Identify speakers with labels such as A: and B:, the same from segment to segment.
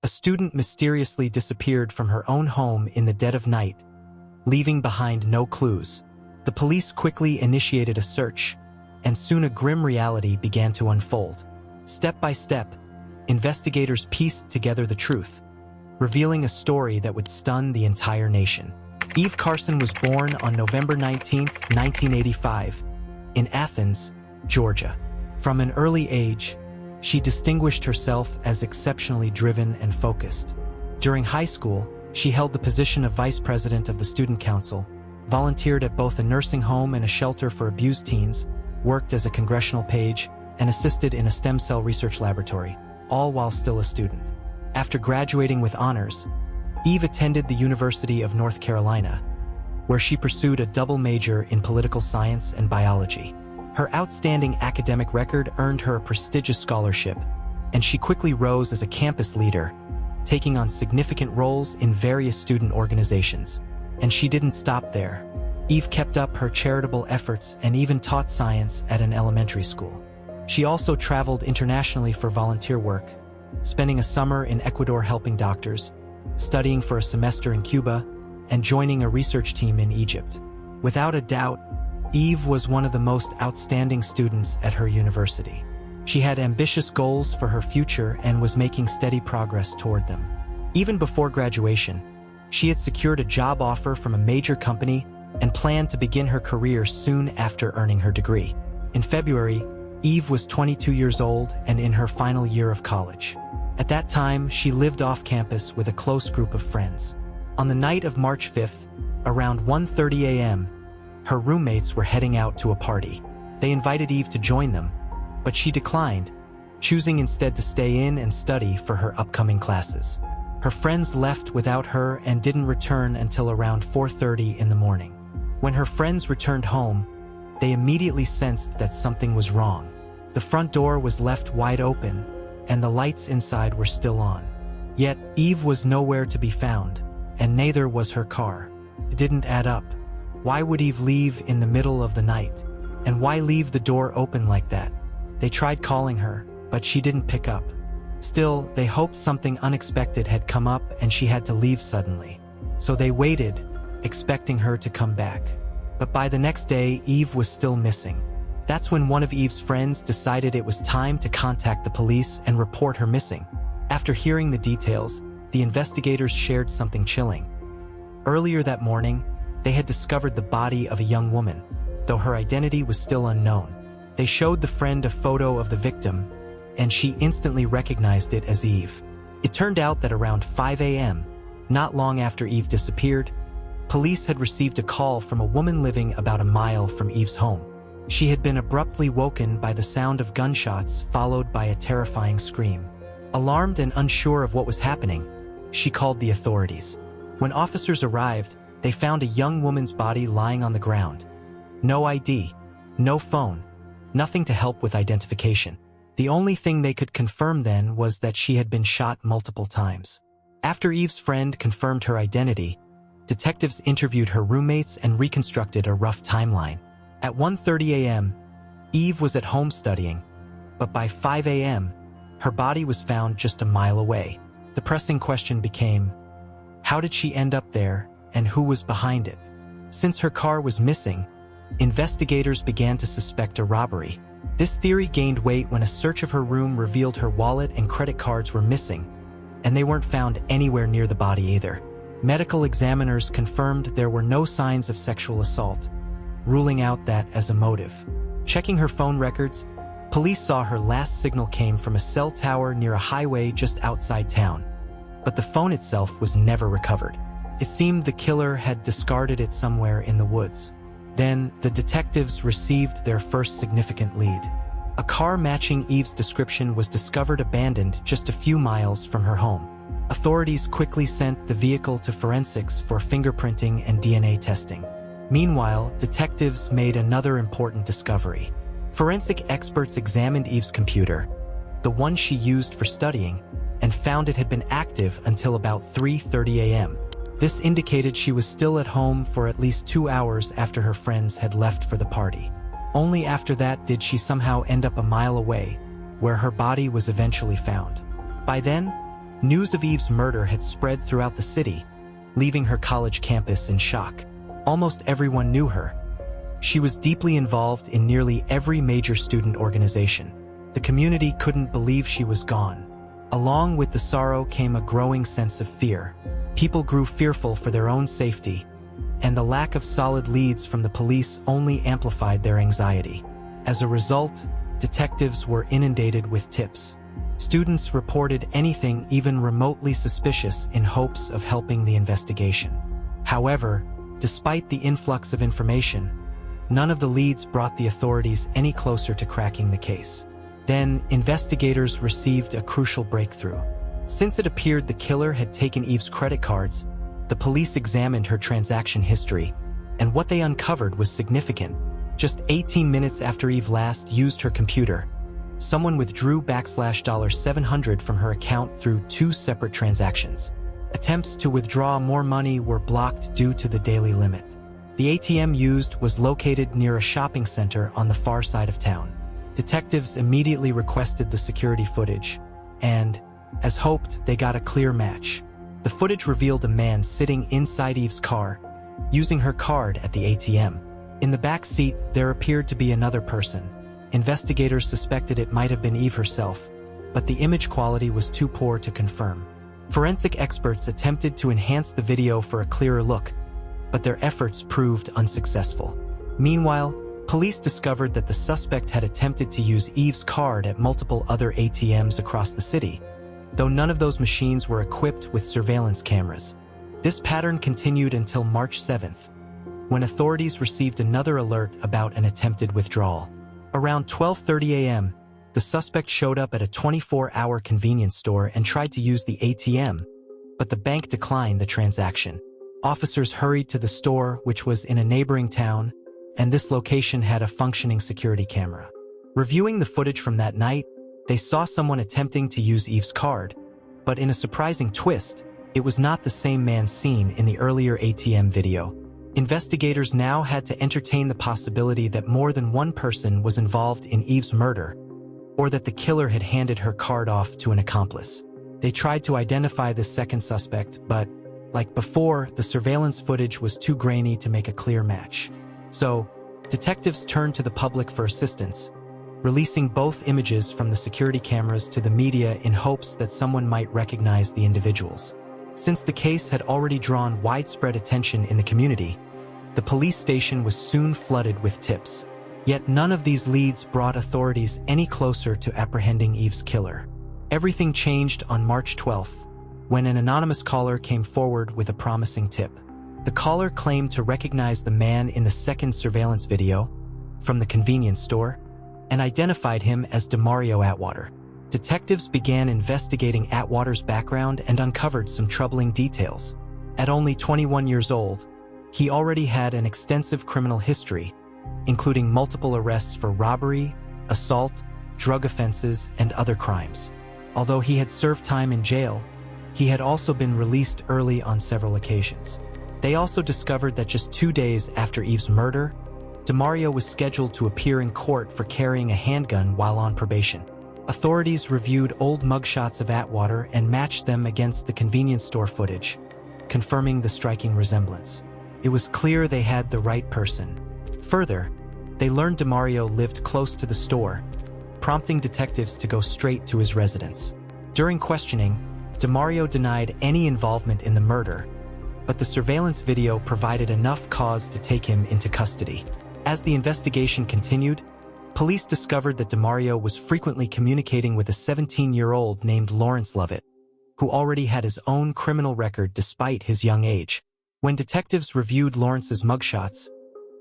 A: A student mysteriously disappeared from her own home in the dead of night, leaving behind no clues. The police quickly initiated a search, and soon a grim reality began to unfold. Step by step, investigators pieced together the truth, revealing a story that would stun the entire nation. Eve Carson was born on November 19, 1985, in Athens, Georgia. From an early age, she distinguished herself as exceptionally driven and focused. During high school, she held the position of vice president of the student council, volunteered at both a nursing home and a shelter for abused teens, worked as a congressional page, and assisted in a stem cell research laboratory, all while still a student. After graduating with honors, Eve attended the University of North Carolina, where she pursued a double major in political science and biology. Her outstanding academic record earned her a prestigious scholarship, and she quickly rose as a campus leader, taking on significant roles in various student organizations. And she didn't stop there. Eve kept up her charitable efforts and even taught science at an elementary school. She also traveled internationally for volunteer work, spending a summer in Ecuador helping doctors, studying for a semester in Cuba, and joining a research team in Egypt. Without a doubt, Eve was one of the most outstanding students at her university. She had ambitious goals for her future and was making steady progress toward them. Even before graduation, she had secured a job offer from a major company and planned to begin her career soon after earning her degree. In February, Eve was 22 years old and in her final year of college. At that time, she lived off campus with a close group of friends. On the night of March 5th, around 1:30 a.m., her roommates were heading out to a party. They invited Eve to join them, but she declined, choosing instead to stay in and study for her upcoming classes. Her friends left without her and didn't return until around 4:30 in the morning. When her friends returned home, they immediately sensed that something was wrong. The front door was left wide open, and the lights inside were still on. Yet, Eve was nowhere to be found, and neither was her car. It didn't add up. Why would Eve leave in the middle of the night? And why leave the door open like that? They tried calling her, but she didn't pick up. Still, they hoped something unexpected had come up and she had to leave suddenly. So they waited, expecting her to come back. But by the next day, Eve was still missing. That's when one of Eve's friends decided it was time to contact the police and report her missing. After hearing the details, the investigators shared something chilling. Earlier that morning, they had discovered the body of a young woman, though her identity was still unknown. They showed the friend a photo of the victim, and she instantly recognized it as Eve. It turned out that around 5 a.m., not long after Eve disappeared, police had received a call from a woman living about a mile from Eve's home. She had been abruptly woken by the sound of gunshots followed by a terrifying scream. Alarmed and unsure of what was happening, she called the authorities. When officers arrived, they found a young woman's body lying on the ground. No ID, no phone, nothing to help with identification. The only thing they could confirm then was that she had been shot multiple times. After Eve's friend confirmed her identity, detectives interviewed her roommates and reconstructed a rough timeline. At 1:30 a.m., Eve was at home studying, but by 5 a.m., her body was found just a mile away. The pressing question became, how did she end up there and who was behind it? Since her car was missing, investigators began to suspect a robbery. This theory gained weight when a search of her room revealed her wallet and credit cards were missing, and they weren't found anywhere near the body either. Medical examiners confirmed there were no signs of sexual assault, ruling out that as a motive. Checking her phone records, police saw her last signal came from a cell tower near a highway just outside town, but the phone itself was never recovered. It seemed the killer had discarded it somewhere in the woods. Then, the detectives received their first significant lead. A car matching Eve's description was discovered abandoned just a few miles from her home. Authorities quickly sent the vehicle to forensics for fingerprinting and DNA testing. Meanwhile, detectives made another important discovery. Forensic experts examined Eve's computer, the one she used for studying, and found it had been active until about 3:30 a.m. This indicated she was still at home for at least 2 hours after her friends had left for the party. Only after that did she somehow end up a mile away, where her body was eventually found. By then, News of Eve's murder had spread throughout the city, leaving her college campus in shock. Almost everyone knew her. She was deeply involved in nearly every major student organization. The community couldn't believe she was gone. Along with the sorrow came a growing sense of fear. People grew fearful for their own safety, and the lack of solid leads from the police only amplified their anxiety. As a result, detectives were inundated with tips. Students reported anything even remotely suspicious in hopes of helping the investigation. However, despite the influx of information, none of the leads brought the authorities any closer to cracking the case. Then, investigators received a crucial breakthrough. Since it appeared the killer had taken Eve's credit cards, the police examined her transaction history, and what they uncovered was significant. Just 18 minutes after Eve last used her computer, someone withdrew $700 from her account through 2 separate transactions. Attempts to withdraw more money were blocked due to the daily limit. The ATM used was located near a shopping center on the far side of town. Detectives immediately requested the security footage, and, as hoped, they got a clear match. The footage revealed a man sitting inside Eve's car, using her card at the ATM. In the back seat, there appeared to be another person. Investigators suspected it might have been Eve herself, but the image quality was too poor to confirm. Forensic experts attempted to enhance the video for a clearer look, but their efforts proved unsuccessful. Meanwhile, police discovered that the suspect had attempted to use Eve's card at multiple other ATMs across the city, though none of those machines were equipped with surveillance cameras. This pattern continued until March 7th, when authorities received another alert about an attempted withdrawal. Around 12:30 a.m., the suspect showed up at a 24-hour convenience store and tried to use the ATM, but the bank declined the transaction. Officers hurried to the store, which was in a neighboring town, and this location had a functioning security camera. Reviewing the footage from that night, they saw someone attempting to use Eve's card, but in a surprising twist, it was not the same man seen in the earlier ATM video. Investigators now had to entertain the possibility that more than one person was involved in Eve's murder, or that the killer had handed her card off to an accomplice. They tried to identify the second suspect, but, like before, the surveillance footage was too grainy to make a clear match. So, detectives turned to the public for assistance, releasing both images from the security cameras to the media in hopes that someone might recognize the individuals. Since the case had already drawn widespread attention in the community, the police station was soon flooded with tips. Yet none of these leads brought authorities any closer to apprehending Eve's killer. Everything changed on March 12th, when an anonymous caller came forward with a promising tip. The caller claimed to recognize the man in the second surveillance video from the convenience store and identified him as Demario Atwater. Detectives began investigating Atwater's background and uncovered some troubling details. At only 21 years old, he already had an extensive criminal history, including multiple arrests for robbery, assault, drug offenses, and other crimes. Although he had served time in jail, he had also been released early on several occasions. They also discovered that just 2 days after Eve's murder, Demario was scheduled to appear in court for carrying a handgun while on probation. Authorities reviewed old mugshots of Atwater and matched them against the convenience store footage, confirming the striking resemblance. It was clear they had the right person. Further, they learned Demario lived close to the store, prompting detectives to go straight to his residence. During questioning, Demario denied any involvement in the murder, but the surveillance video provided enough cause to take him into custody. As the investigation continued, police discovered that Demario was frequently communicating with a 17-year-old named Lawrence Lovett, who already had his own criminal record despite his young age. When detectives reviewed Lawrence's mugshots,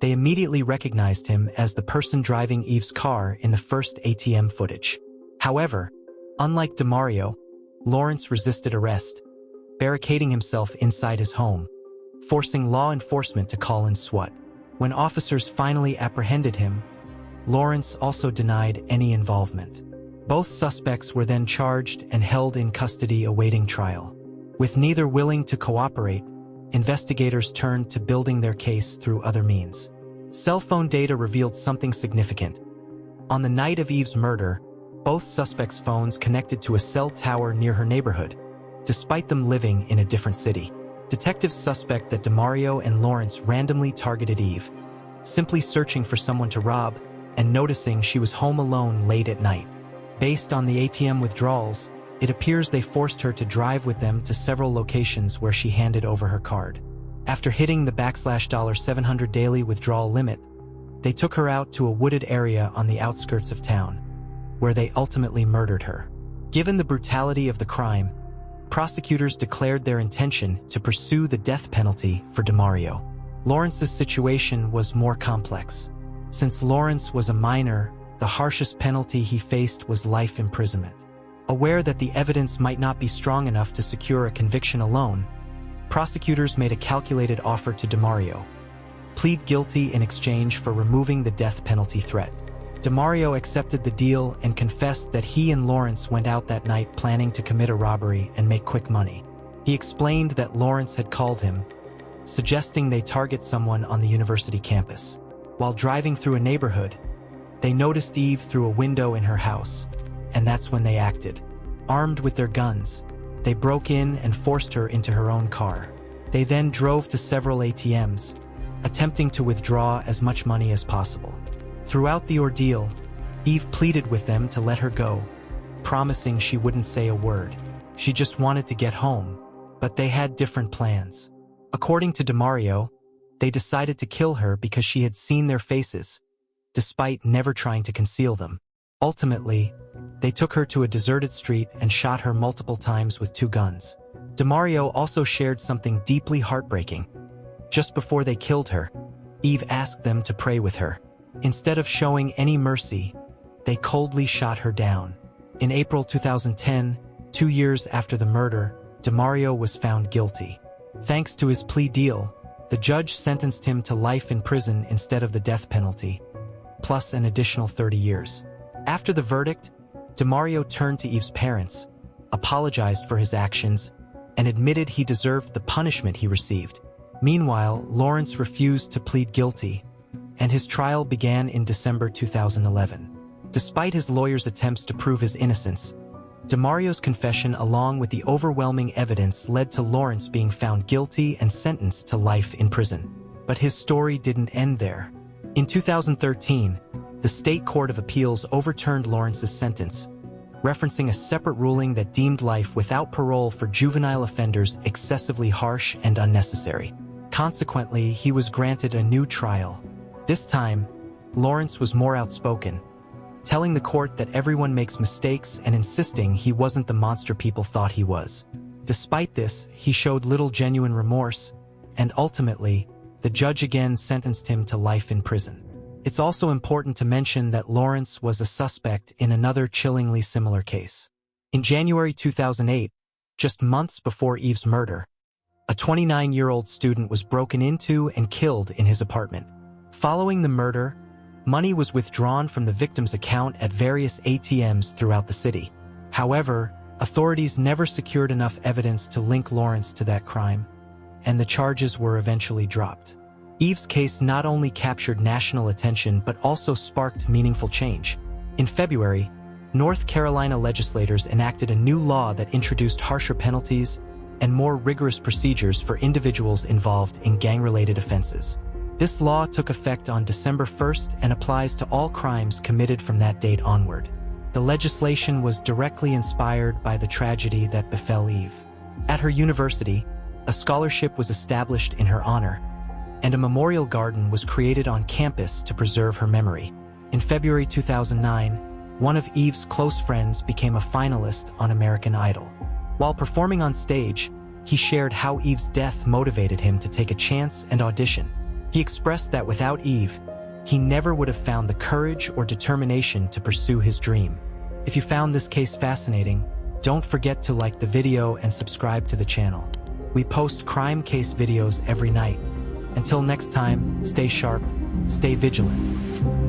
A: they immediately recognized him as the person driving Eve's car in the first ATM footage. However, unlike Demario, Lawrence resisted arrest, barricading himself inside his home, forcing law enforcement to call in SWAT. When officers finally apprehended him, Lawrence also denied any involvement. Both suspects were then charged and held in custody awaiting trial. With neither willing to cooperate, investigators turned to building their case through other means. Cell phone data revealed something significant. On the night of Eve's murder, both suspects' phones connected to a cell tower near her neighborhood, despite them living in a different city. Detectives suspect that DeMario and Lawrence randomly targeted Eve, simply searching for someone to rob and noticing she was home alone late at night. Based on the ATM withdrawals, it appears they forced her to drive with them to several locations where she handed over her card. After hitting the $700 daily withdrawal limit, they took her out to a wooded area on the outskirts of town, where they ultimately murdered her. Given the brutality of the crime, prosecutors declared their intention to pursue the death penalty for DeMario. Lawrence's situation was more complex. Since Lawrence was a minor, the harshest penalty he faced was life imprisonment. Aware that the evidence might not be strong enough to secure a conviction alone, prosecutors made a calculated offer to DeMario: plead guilty in exchange for removing the death penalty threat. DeMario accepted the deal and confessed that he and Lawrence went out that night planning to commit a robbery and make quick money. He explained that Lawrence had called him, suggesting they target someone on the university campus. While driving through a neighborhood, they noticed Eve through a window in her house, and that's when they acted. Armed with their guns, they broke in and forced her into her own car. They then drove to several ATMs, attempting to withdraw as much money as possible. Throughout the ordeal, Eve pleaded with them to let her go, promising she wouldn't say a word. She just wanted to get home, but they had different plans. According to DeMario, they decided to kill her because she had seen their faces, despite never trying to conceal them. Ultimately, they took her to a deserted street and shot her multiple times with 2 guns. DeMario also shared something deeply heartbreaking. Just before they killed her, Eve asked them to pray with her. Instead of showing any mercy, they coldly shot her down. In April 2010, 2 years after the murder, DeMario was found guilty. Thanks to his plea deal, the judge sentenced him to life in prison instead of the death penalty, plus an additional 30 years. After the verdict, DeMario turned to Eve's parents, apologized for his actions, and admitted he deserved the punishment he received. Meanwhile, Lawrence refused to plead guilty, and his trial began in December 2011. Despite his lawyer's attempts to prove his innocence, DeMario's confession along with the overwhelming evidence led to Lawrence being found guilty and sentenced to life in prison. But his story didn't end there. In 2013, the State Court of Appeals overturned Lawrence's sentence, referencing a separate ruling that deemed life without parole for juvenile offenders excessively harsh and unnecessary. Consequently, he was granted a new trial. This time, Lawrence was more outspoken, telling the court that everyone makes mistakes and insisting he wasn't the monster people thought he was. Despite this, he showed little genuine remorse, and ultimately, the judge again sentenced him to life in prison. It's also important to mention that Lawrence was a suspect in another chillingly similar case. In January 2008, just months before Eve's murder, a 29-year-old student was broken into and killed in his apartment. Following the murder, money was withdrawn from the victim's account at various ATMs throughout the city. However, authorities never secured enough evidence to link Lawrence to that crime, and the charges were eventually dropped. Eve's case not only captured national attention but also sparked meaningful change. In February, North Carolina legislators enacted a new law that introduced harsher penalties and more rigorous procedures for individuals involved in gang-related offenses. This law took effect on December 1st and applies to all crimes committed from that date onward. The legislation was directly inspired by the tragedy that befell Eve. At her university, a scholarship was established in her honor, and a memorial garden was created on campus to preserve her memory. In February 2009, one of Eve's close friends became a finalist on American Idol. While performing on stage, he shared how Eve's death motivated him to take a chance and audition. He expressed that without Eve, he never would have found the courage or determination to pursue his dream. If you found this case fascinating, don't forget to like the video and subscribe to the channel. We post crime case videos every night. Until next time, stay sharp, stay vigilant.